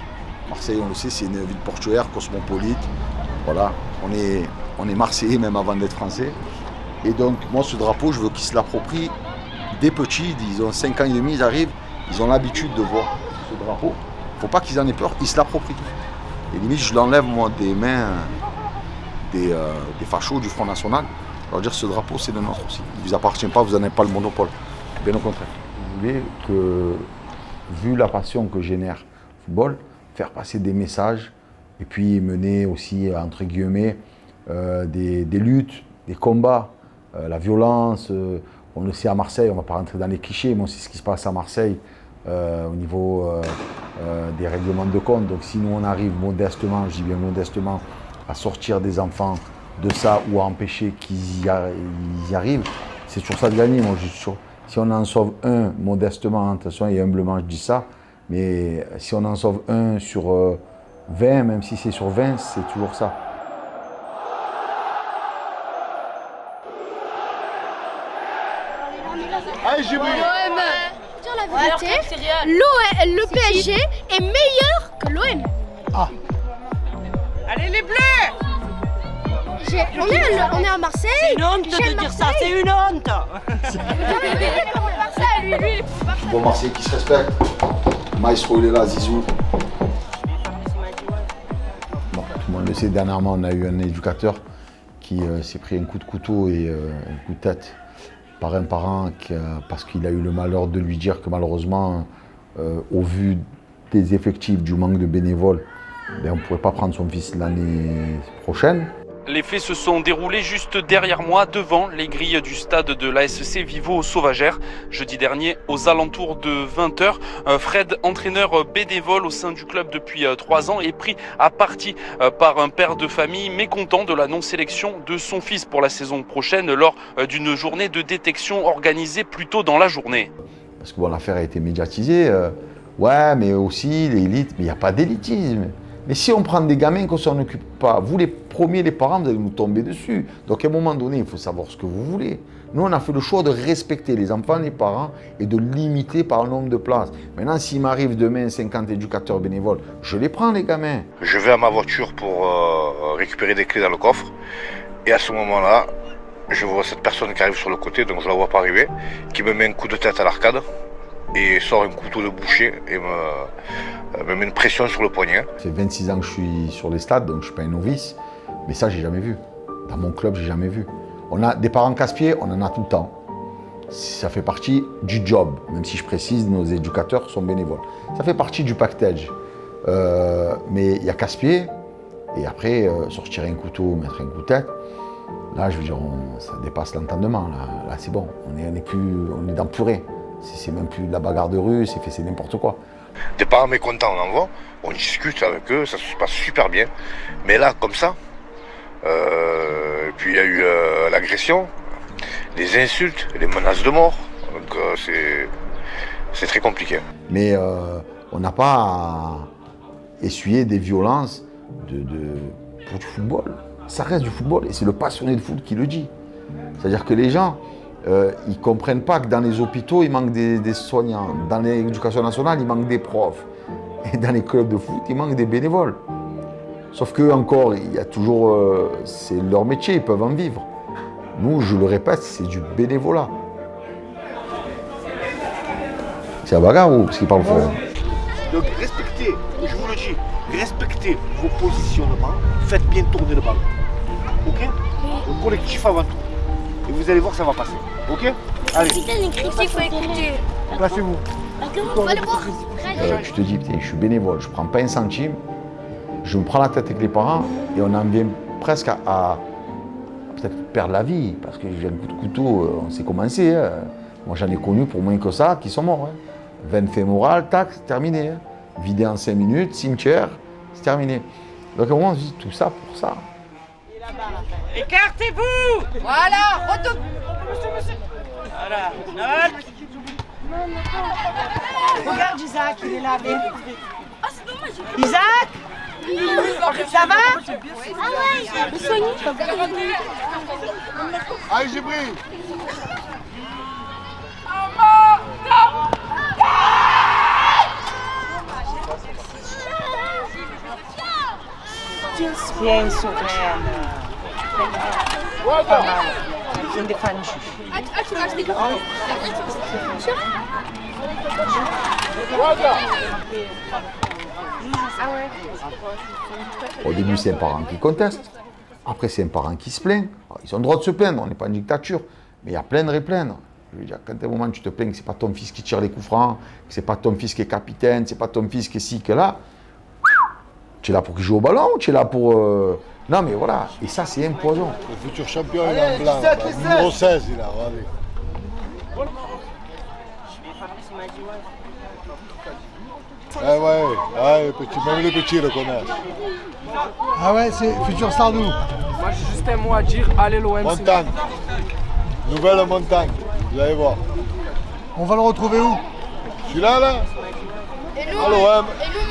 Marseille, on le sait, c'est une ville portuaire, cosmopolite. Voilà, on est Marseillais même avant d'être français. Et donc moi ce drapeau, je veux qu'ils se l'approprient dès petits, ils ont 5 ans et demi, ils arrivent, ils ont l'habitude de voir ce drapeau. Il ne faut pas qu'ils en aient peur, ils se l'approprient. Et limite je l'enlève moi des mains des fachos du Front National. Alors dire ce drapeau c'est le nôtre aussi. Il ne vous appartient pas, vous n'en avez pas le monopole. Bien au contraire. Vous voulez que vu la passion que génère le football, faire passer des messages et puis mener aussi, entre guillemets, des luttes, des combats, la violence. On le sait à Marseille, on ne va pas rentrer dans les clichés, mais on sait ce qui se passe à Marseille au niveau des règlements de compte. Donc si nous on arrive modestement, je dis bien modestement, à sortir des enfants de ça ou à empêcher qu'ils y arrivent, c'est toujours ça de gagner. Moi, si on en sauve un modestement, attention et humblement je dis ça, mais si on en sauve un sur 20, même si c'est sur 20, c'est toujours ça. Allez, j'ai brûlé. Dire la vérité, le PSG est meilleur que l'OM. Ah. Allez les Bleus. On est à Marseille. C'est une honte de dire ça, c'est une honte. Bon, Marseille qui se respecte. Maestro, il est là, Zizou. Bon, tout le monde le sait, dernièrement, on a eu un éducateur qui s'est pris un coup de couteau et un coup de tête par un parent parce qu'il a eu le malheur de lui dire que malheureusement, au vu des effectifs, du manque de bénévoles, on ne pourrait pas prendre son fils l'année prochaine. Les faits se sont déroulés juste derrière moi, devant les grilles du stade de l'ASC Vivo Sauvagère. Jeudi dernier, aux alentours de 20h, Fred, entraîneur bénévole au sein du club depuis 3 ans, est pris à partie par un père de famille mécontent de la non-sélection de son fils pour la saison prochaine lors d'une journée de détection organisée plus tôt dans la journée. Parce que bon, l'affaire a été médiatisée. Ouais, mais aussi l'élite, mais il n'y a pas d'élitisme. Mais si on prend des gamins qu'on ne s'en occupe pas, vous les premiers, les parents, vous allez nous tomber dessus. Donc à un moment donné, il faut savoir ce que vous voulez. Nous, on a fait le choix de respecter les enfants, les parents et de limiter par le nombre de places. Maintenant, s'il m'arrive demain 50 éducateurs bénévoles, je les prends les gamins. Je vais à ma voiture pour récupérer des clés dans le coffre. Et à ce moment-là, je vois cette personne qui arrive sur le côté, donc je la vois pas arriver, qui me met un coup de tête à l'arcade et sort un couteau de boucher et me met une pression sur le poignet. Ça fait 26 ans que je suis sur les stades, donc je ne suis pas un novice. Mais ça, j'ai jamais vu. Dans mon club, j'ai jamais vu. On a des parents casse-pieds, on en a tout le temps. Ça fait partie du job, même si je précise, nos éducateurs sont bénévoles. Ça fait partie du package. Mais il y a casse-pieds, et après, sortir un couteau, mettre un coup de tête, là, je veux dire, ça dépasse l'entendement. Là c'est bon, on est dans plus rien. C'est même plus de la bagarre de rue, c'est n'importe quoi. Des parents mécontents, on en voit, on discute avec eux, ça se passe super bien. Mais là, comme ça, puis il y a eu l'agression, les insultes, les menaces de mort. Donc c'est très compliqué. Mais on n'a pas à essuyer des violences pour du football. Ça reste du football et c'est le passionné de foot qui le dit. C'est-à-dire que les gens, ils ne comprennent pas que dans les hôpitaux, il manque des soignants. Dans l'éducation nationale, il manque des profs. Et dans les clubs de foot, il manque des bénévoles. Sauf que encore, il y a toujours, c'est leur métier, ils peuvent en vivre. Nous, je le répète, c'est du bénévolat. C'est la bagarre ou parce qu'ils parlent fort? Donc respectez, je vous le dis, respectez vos positionnements, faites bien tourner le ballon. Ok? Le collectif avant tout. Et vous allez voir, ça va passer. Ok? Allez. Placez-vous. Je te dis, putain, je suis bénévole, je ne prends pas un centime, je me prends la tête avec les parents et on en vient presque à peut-être perdre la vie parce que j'ai un coup de couteau, on s'est commencé. Hein. Moi j'en ai connu pour moins que ça qui sont morts. Hein. Veine fémorale, tac, c'est terminé. Hein. Vidé en 5 minutes, cimetière, c'est terminé. Donc à un moment on se dit tout ça pour ça. Écartez-vous. Voilà, retour. Voilà, note. Regarde Isaac, il est là. Isaac, ça va? Ah ouais, soigné. Allez, j'ai pris. Bien souveraine. Pas mal. Une défendu. Au début, c'est un parent qui conteste. Après, c'est un parent qui se plaint. Alors, ils ont le droit de se plaindre, on n'est pas une dictature. Mais il y a plaindre et plaindre. Je veux dire, quand à un moment tu te plains que c'est pas ton fils qui tire les coups francs, que c'est pas ton fils qui est capitaine, c'est pas ton fils qui est ci, que là, tu es là pour qu'il joue au ballon ou tu es là pour... Non mais voilà, et ça c'est un poison. Le futur champion, il est en blanc. Numéro 16, il a, regardez. Ouais, les petits, même les petits le connaissent. Ah ouais, c'est futur Sardou. Moi j'ai juste un mot à dire, allez l'OM. Montagne. Nouvelle montagne, vous allez voir. On va le retrouver où? Celui-là, là. Et nous,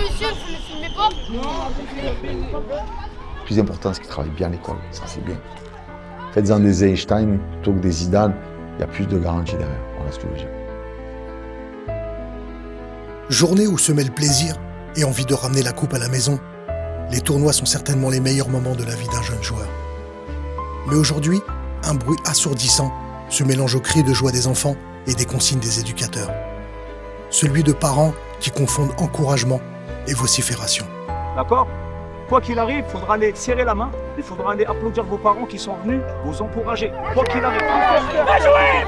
monsieur, vous ne filmez pas? Le plus important, c'est qu'il travaille bien à l'école, ça c'est bien. Faites-en des Einstein plutôt que des Zidane, il y a plus de garantie derrière, voilà ce que je veux dire. Journée où se mêle plaisir et envie de ramener la coupe à la maison, les tournois sont certainement les meilleurs moments de la vie d'un jeune joueur. Mais aujourd'hui, un bruit assourdissant se mélange aux cris de joie des enfants et des consignes des éducateurs. Celui de parents qui confondent encouragement et vocifération. D'accord? Quoi qu'il arrive, il faudra aller serrer la main, il faudra aller applaudir vos parents qui sont venus vous encourager. Quoi qu'il arrive. Va jouer,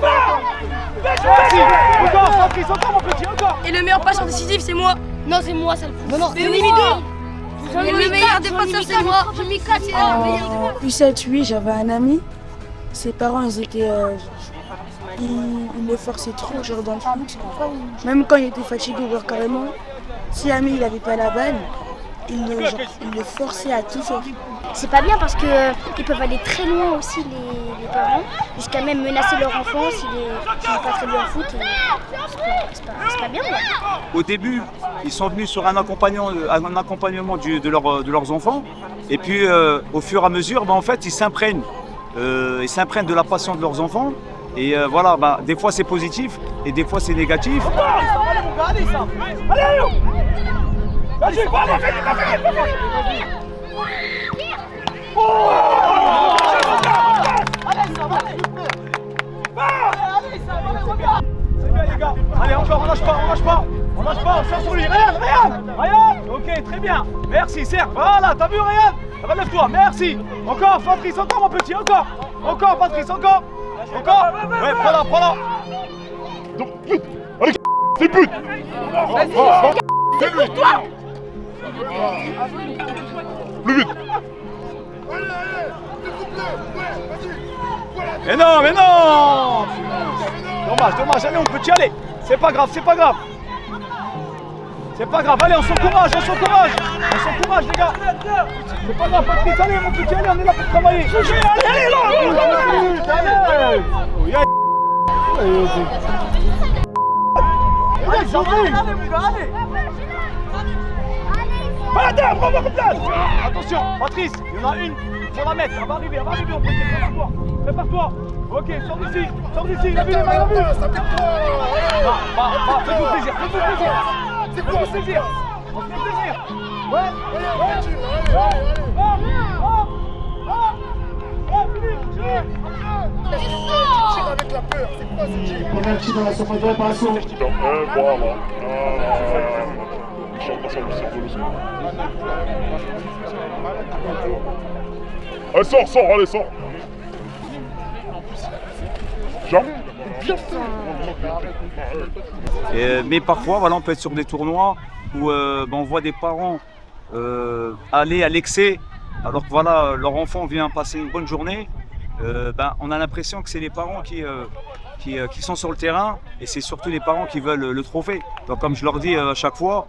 va jouer. Encore, Fabrice, encore mon petit, encore. Et le meilleur passeur décisif, c'est moi. Non, c'est moi, ça le fait. Non, mais oui, et le meilleur défenseur, c'est moi. Je m'y casse, c'est là, le meilleur défenseur. Puis 7-8, j'avais un ami. Ses parents, ils étaient... ils le forçaient trop, genre dans le foot. Même quand il était fatigué, genre carrément, si Ami, il n'avait pas la balle, il le forçait à tout faire. C'est pas bien parce qu'ils peuvent aller très loin aussi, les parents, jusqu'à même menacer leur enfant s'il n'est pas très bien au foot. C'est pas bien. Quoi. Au début, ils sont venus sur un accompagnement de leurs enfants. Et puis, au fur et à mesure, en fait, ils s'imprègnent de la passion de leurs enfants. Et voilà, des fois c'est positif et des fois c'est négatif. Allez, ça. Allez, vas-y, c'est bien les gars. Allez, encore, on lâche pas, on sert sur lui. Regarde. Ok, très bien. Merci, Serge. Voilà, t'as vu, regarde. Relève-toi, merci. Encore, Patrice, encore mon petit, encore. Encore, Patrice, encore. Encore. Ouais, prends-la. Allez, c'est but. Fais-lui. Plus vite. Mais non. Dommage, allez, on peut y aller. C'est pas grave. C'est pas grave, allez, on s'encourage, les gars. C'est pas grave, Patrice, allez, on peut y aller, on est là pour travailler. Allez, attention, Patrice, il y en a une, faut la mettre, elle va arriver, on peut prépare-toi. Ok, sors d'ici, il a vu les mains, fais-vous plaisir. C'est quoi ce plaisir? On se fait plaisir. Ouais. Tire avec la peur, c'est quoi ce tir? On a un petit dans la surface de réparation. Allez, sors. Jean. Mais parfois, voilà, on peut être sur des tournois où on voit des parents aller à l'excès, alors que voilà, leur enfant vient passer une bonne journée. On a l'impression que c'est les parents qui sont sur le terrain et c'est surtout les parents qui veulent le trophée. Donc comme je leur dis à chaque fois,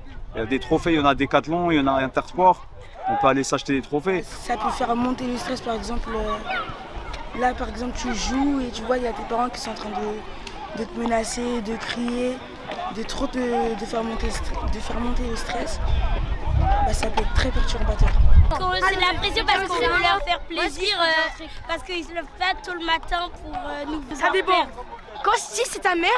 des trophées, il y en a à Decathlon, il y en a à Intersport, on peut aller s'acheter des trophées. Ça peut faire monter le stress, par exemple. Là, par exemple, tu joues et tu vois, il y a tes parents qui sont en train de te menacer, de crier, de faire monter le stress. Ça peut être très perturbateur. C'est la pression parce qu'on veut leur faire plaisir, parce qu'ils se lèvent pas tôt le matin pour nous faire. Ça dépend. Si c'est ta mère,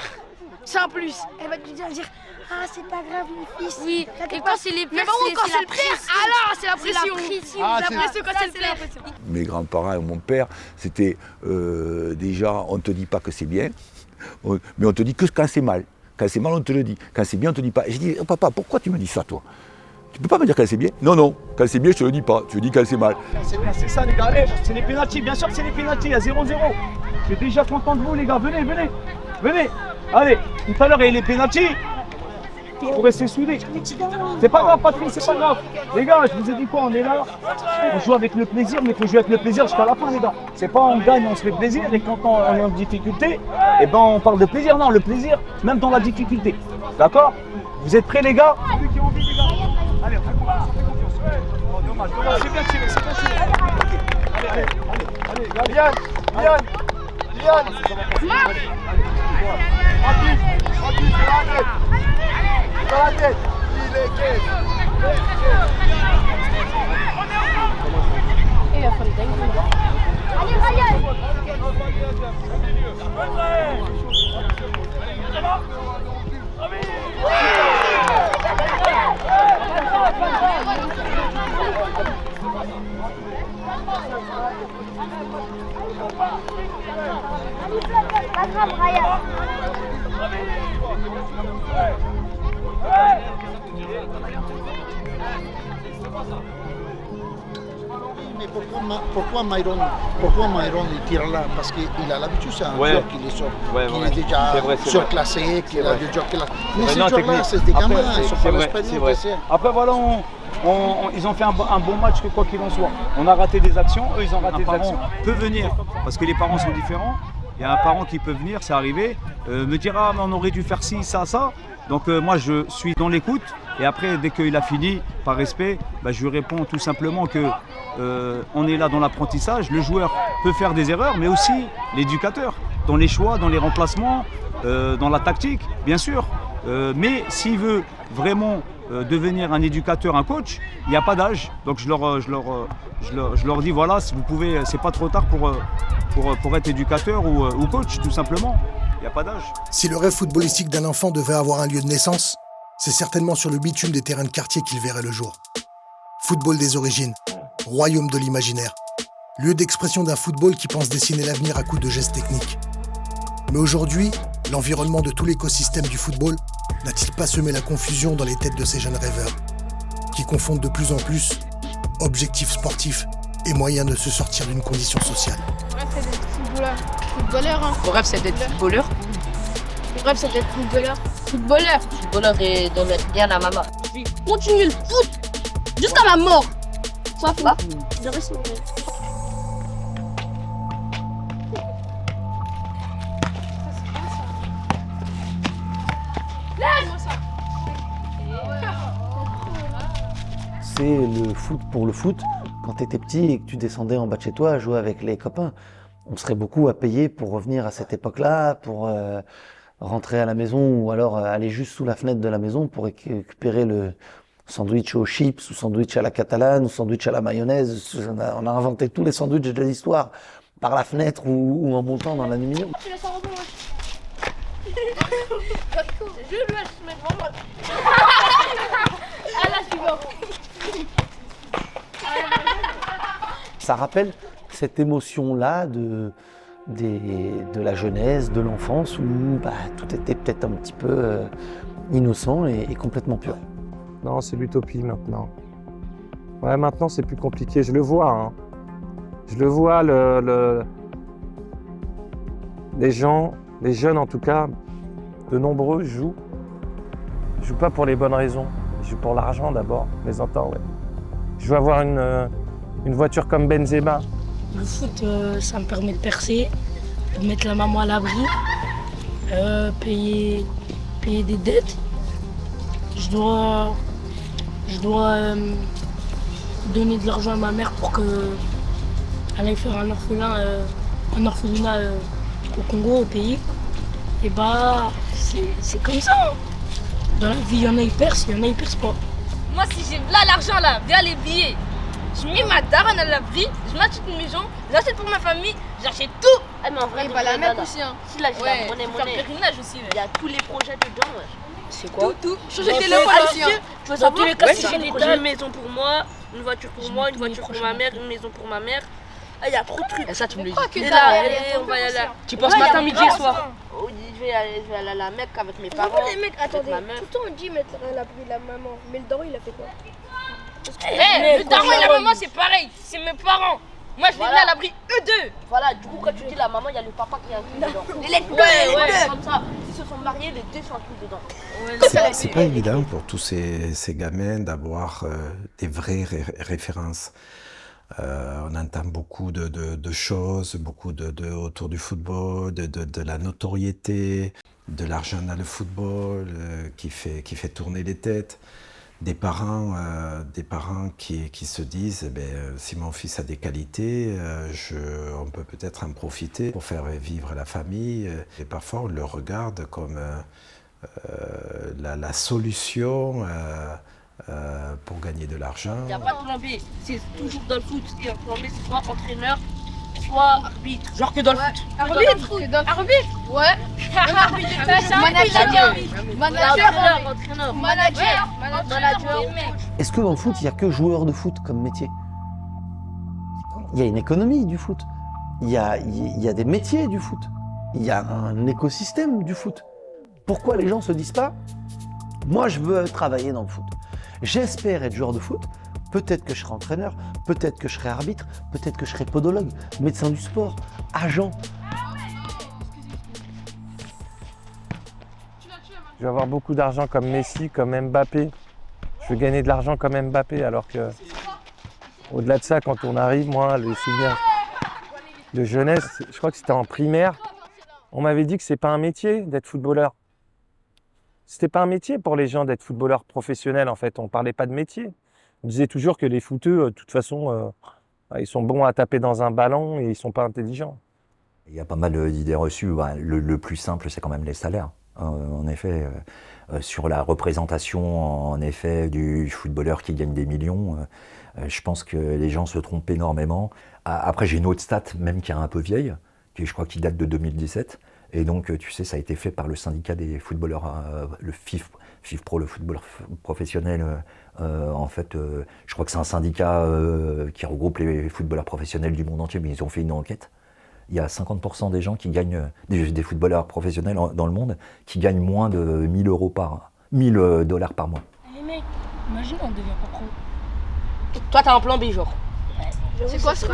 c'est un plus. Elle va te dire ah, c'est pas grave, mon fils. Oui, et quand c'est les pères, c'est la pression. Alors, c'est la pression. La pression quand c'est le père. Mes grands-parents et mon père, c'était déjà, on ne te dit pas que c'est bien, mais on te dit que quand c'est mal. Quand c'est mal, on te le dit. Quand c'est bien, on ne te dit pas. Et j'ai dit, oh, papa, pourquoi tu me dis ça, toi? Tu peux pas me dire quand c'est bien? Non, quand c'est bien, je te le dis pas. Tu dis quand c'est mal. C'est ça, les gars. Allez, c'est les pénaltys. Bien sûr que c'est les pénaltys. À 0-0. Je suis déjà content de vous, les gars. Venez. venez. Allez, tout à l'heure, il y a les pénaltys. Pour rester soudés. C'est pas grave, Patrick, c'est pas grave. Les gars, je vous ai dit quoi, on est là. On joue avec le plaisir, mais il faut jouer avec le plaisir jusqu'à la fin, les gars. C'est pas on gagne, on se fait plaisir, et quand on est en difficulté, eh ben on parle de plaisir. Non, le plaisir, même dans la difficulté. D'accord? Vous êtes prêts, les gars? Celui qui a envie, les gars. Allez, on fait confiance, on fait confiance. Ouais. Oh, dommage, c'est bien tiré, c'est bien tiré. Allez, Liane. Rapide, dans la tête. Il est gay. Il va faire le dingue. Allez, Ryan. Attrape, Ryan. Mais pourquoi Myron il tire là? Parce qu'il a l'habitude, c'est un joueur qui est déjà surclassé, qui a des joueurs qui mais ces joueurs-là, c'est des gamins, ils sont pas expérimentés. Après voilà, ils ont fait un bon match, quoi qu'il en soit. On a raté des actions, eux ils ont raté des actions. Peut venir, parce que les parents sont différents. Il y a un parent qui peut venir, c'est arrivé, me dire ah mais on aurait dû faire ci, ça. Donc moi je suis dans l'écoute et après dès qu'il a fini, par respect, je lui réponds tout simplement que on est là dans l'apprentissage. Le joueur peut faire des erreurs, mais aussi l'éducateur, dans les choix, dans les remplacements, dans la tactique, bien sûr. Mais s'il veut vraiment devenir un éducateur, un coach, il n'y a pas d'âge. Donc je leur dis voilà, si vous pouvez, c'est pas trop tard pour être éducateur ou coach, tout simplement. Il n'y a pas d'âge. Si le rêve footballistique d'un enfant devait avoir un lieu de naissance, c'est certainement sur le bitume des terrains de quartier qu'il verrait le jour. Football des origines, royaume de l'imaginaire, lieu d'expression d'un football qui pense dessiner l'avenir à coups de gestes techniques. Mais aujourd'hui, l'environnement de tout l'écosystème du football n'a-t-il pas semé la confusion dans les têtes de ces jeunes rêveurs, qui confondent de plus en plus objectifs sportifs et moyens de se sortir d'une condition sociale? Mon rêve, c'est d'être footballeur. Mon rêve, c'est d'être footballeur. Mon rêve, c'est d'être footballeur. Footballeur et de mettre bien à maman. Continue le foot jusqu'à la mort. Sois fou. Je reste mon rêve. C'est le foot pour le foot. Quand tu étais petit et que tu descendais en bas de chez toi à jouer avec les copains, on serait beaucoup à payer pour revenir à cette époque-là, pour rentrer à la maison ou alors aller juste sous la fenêtre de la maison pour récupérer le sandwich aux chips ou sandwich à la catalane ou sandwich à la mayonnaise. On a inventé tous les sandwichs de l'histoire par la fenêtre ou en montant dans l'aluminium. Tu laisses en rebond, je le laisse mettre vraiment. Ah là, tu vois. Ça rappelle cette émotion-là de la jeunesse, de l'enfance, où tout était peut-être un petit peu innocent et complètement pur. Non, c'est l'utopie maintenant. Ouais, maintenant c'est plus compliqué, je le vois. Hein. Je le vois, les gens, les jeunes en tout cas, de nombreux jouent. Ils jouent pas pour les bonnes raisons, ils jouent pour l'argent d'abord, les entends, ouais. Je veux avoir une voiture comme Benzema. Le foot, ça me permet de percer, de mettre la maman à l'abri, payer des dettes. Je dois donner de l'argent à ma mère pour qu'elle aille faire un orphelinat au Congo, au pays. Et c'est comme ça. Hein. Dans la vie, il y en a qui percent, il y en a qui percent pas. Moi, si j'ai là l'argent là, via les billets, je mets ma daronne à l'abri, je m'achète une maison, j'achète pour ma famille, j'achète tout. Ah mais en vrai, la mec aussi hein. Si là, j'ai la monnaie. Pèlerinage aussi. Il y a tous les projets dedans. Ouais. C'est quoi? Tout. Changer de téléphone aussi. Tu veux savoir? Si j'ai une maison pour moi, une voiture pour moi, une voiture pour ma mère, une maison pour ma mère. Ah, il y a trop de trucs. Et ça, tu me le dis. Et là, on va y aller. Tu penses matin, midi et soir? Je vais aller à la Mecque avec mes parents. Les mecs, attendez, tout le temps on dit mettre à l'abri la maman, mais le daron il a fait quoi? Le daron et la maman c'est pareil, c'est mes parents. Moi, je les mets à l'abri, eux deux. Voilà, du coup, quand tu dis la maman, il y a le papa qui est inclus dedans. Les deux, ouais, comme ça. S'ils se sont mariés, les deux sont inclus dedans. C'est pas évident pour tous ces gamins d'avoir des vraies références. On entend beaucoup de choses, beaucoup autour du football, de la notoriété, de l'argent dans le football qui fait tourner les têtes. Des parents qui se disent si mon fils a des qualités, on peut peut-être en profiter pour faire vivre la famille. Et parfois on le regarde comme la solution pour gagner de l'argent. Il n'y a pas de plan B, c'est toujours dans le foot. Et un plan B, c'est soit entraîneur, soit arbitre. Genre que dans le foot. Arbitre. Ouais. Manager. Est-ce que dans le foot, il n'y a que joueur de foot comme métier? Il y a une économie du foot. Il y a des métiers du foot. Il y a un écosystème du foot. Pourquoi les gens ne se disent pas « Moi, je veux travailler dans le foot. J'espère être joueur de foot. Peut-être que je serai entraîneur, peut-être que je serai arbitre, peut-être que je serai podologue, médecin du sport, agent. » Je veux avoir beaucoup d'argent comme Messi, comme Mbappé. Je veux gagner de l'argent comme Mbappé, alors que au-delà de ça, quand on arrive, moi, les souvenirs de jeunesse, je crois que c'était en primaire, on m'avait dit que c'est pas un métier d'être footballeur. C'était pas un métier pour les gens d'être footballeur professionnel, en fait. On parlait pas de métier. On disait toujours que les footeux, de toute façon, ils sont bons à taper dans un ballon et ils sont pas intelligents. Il y a pas mal d'idées reçues. Le plus simple, c'est quand même les salaires. En effet, sur la représentation en effet du footballeur qui gagne des millions, je pense que les gens se trompent énormément. Après, j'ai une autre stat, même qui est un peu vieille, qui je crois qui date de 2017. Et donc, tu sais, ça a été fait par le syndicat des footballeurs, le FIFPro, le footballeur professionnel. En fait, je crois que c'est un syndicat qui regroupe les footballeurs professionnels du monde entier, mais ils ont fait une enquête. Il y a 50% des gens qui gagnent, des footballeurs professionnels dans le monde, qui gagnent moins de 1000 $ par mois. Les mecs, imagine, on ne devient pas pro. Toi, t'as un plan B, genre. Ouais. C'est quoi Les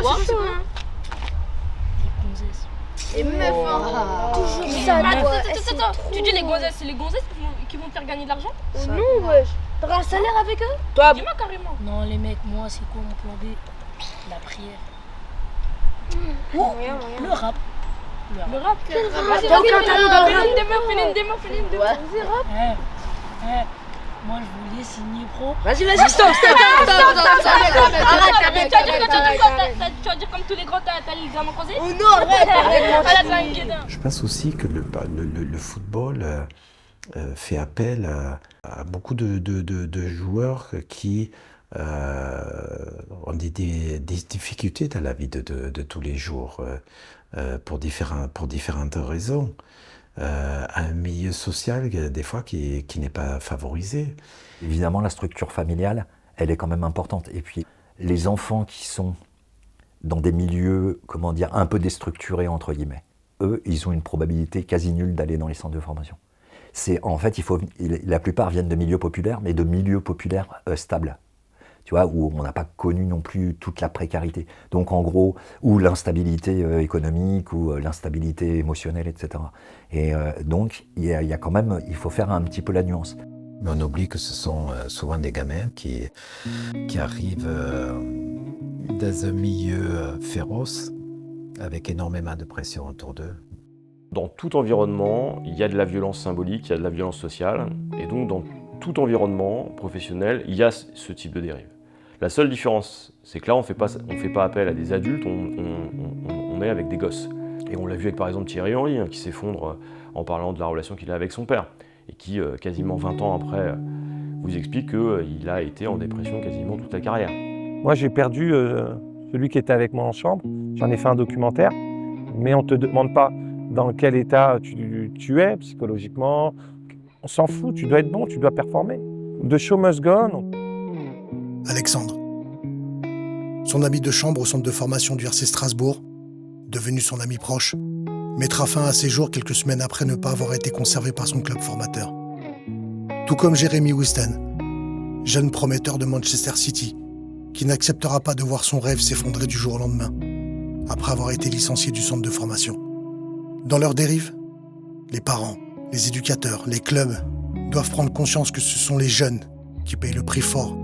gonzesses. Les meufs, Toujours ça, Attends, tu dis les gonzesses, c'est les gonzesses qui vont te faire gagner de l'argent? Non, wesh. T'auras un salaire avec eux? Toi, dis-moi carrément. Non, les mecs, moi, c'est quoi mon plan B? La prière. Le rap. Le rap. Moi, je voulais signer pro. Vas-y, stop. Arrête. Tu vas dire comme tous les grands, t'as l'examen croisé? Oh non, arrête. Je pense aussi que le football fait appel à beaucoup de joueurs qui ont des difficultés dans la vie de tous les jours pour différentes raisons. Un milieu social des fois qui n'est pas favorisé. Évidemment, la structure familiale, elle est quand même importante. Et puis, les enfants qui sont dans des milieux, un peu déstructurés, entre guillemets, eux, ils ont une probabilité quasi nulle d'aller dans les centres de formation. En fait, la plupart viennent de milieux populaires, mais de milieux populaires stables. Tu vois, où on n'a pas connu non plus toute la précarité. Donc en gros, ou l'instabilité économique, ou l'instabilité émotionnelle, etc. Et donc, il y a quand même, il faut faire un petit peu la nuance. Mais on oublie que ce sont souvent des gamins qui arrivent dans un milieu féroce, avec énormément de pression autour d'eux. Dans tout environnement, il y a de la violence symbolique, il y a de la violence sociale, et donc dans tout environnement professionnel, il y a ce type de dérive. La seule différence, c'est que là, on ne fait pas appel à des adultes, on est avec des gosses. Et on l'a vu avec par exemple Thierry Henry, qui s'effondre en parlant de la relation qu'il a avec son père, et qui, quasiment 20 ans après, vous explique qu'il a été en dépression quasiment toute la carrière. Moi, j'ai perdu celui qui était avec moi en chambre, j'en ai fait un documentaire, mais on ne te demande pas dans quel état tu es psychologiquement. On s'en fout, tu dois être bon, tu dois performer. The show must go on. Alexandre. Son ami de chambre au centre de formation du RC Strasbourg, devenu son ami proche, mettra fin à ses jours quelques semaines après ne pas avoir été conservé par son club formateur. Tout comme Jérémy Wisten, jeune prometteur de Manchester City, qui n'acceptera pas de voir son rêve s'effondrer du jour au lendemain. après avoir été licenciés du centre de formation. Dans leur dérive, les parents, les éducateurs, les clubs doivent prendre conscience que ce sont les jeunes qui payent le prix fort,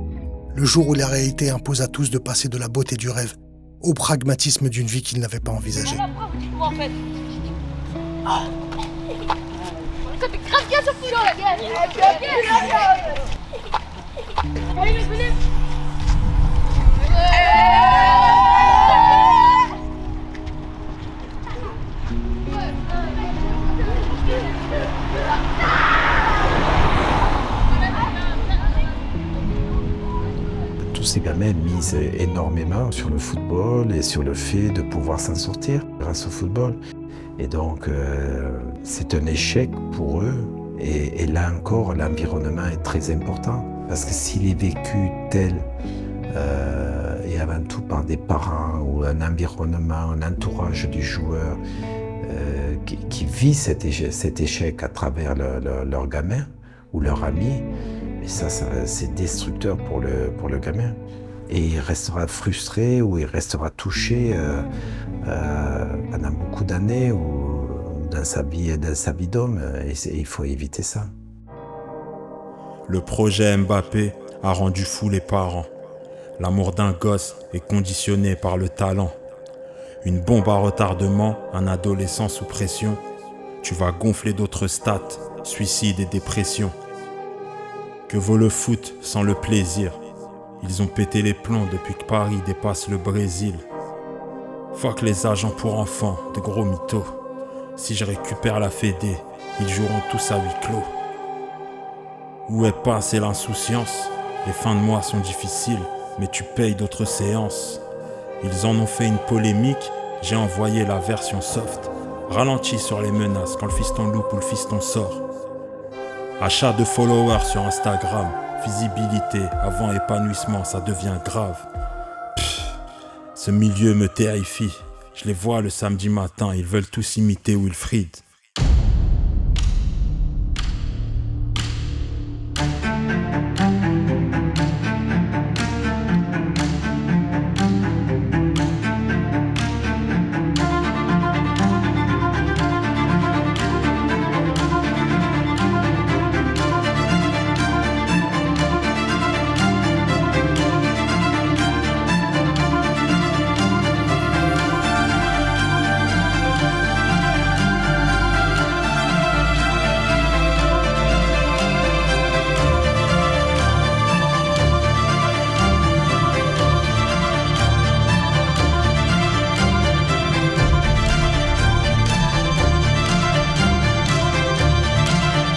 le jour où la réalité impose à tous de passer de la beauté du rêve au pragmatisme d'une vie qu'ils n'avaient pas envisagée. Dites-moi en fait. Quand t'es grave bien sur chaud, la gueule. Allez, venez. Tous ces gamins misent énormément sur le football et sur le fait de pouvoir s'en sortir grâce au football. Et donc, c'est un échec pour eux. Et là encore, l'environnement est très important. Parce que s'il est vécu tel, et avant tout par des parents ou un environnement, un entourage du joueur qui vit cet échec à travers leur gamin ou leur ami, mais ça c'est destructeur pour le gamin. Et il restera frustré ou il restera touché pendant beaucoup d'années ou dans sa vie d'homme. Et il faut éviter ça. Le projet Mbappé a rendu fou les parents. L'amour d'un gosse est conditionné par le talent. Une bombe à retardement, un adolescent sous pression. Tu vas gonfler d'autres stats, suicide et dépression. Que vaut le foot sans le plaisir? Ils ont pété les plombs depuis que Paris dépasse le Brésil. Fuck les agents pour enfants, de gros mythos. Si je récupère la Fédé, ils joueront tous à huis clos. Où est passée l'insouciance? Les fins de mois sont difficiles, mais tu payes d'autres séances. Ils en ont fait une polémique, j'ai envoyé la version soft. Ralenti sur les menaces quand le fiston loupe ou le fiston sort. Achat de followers sur Instagram, visibilité avant épanouissement, ça devient grave. Ce milieu me terrifie. Je les vois le samedi matin, ils veulent tous imiter Wilfried.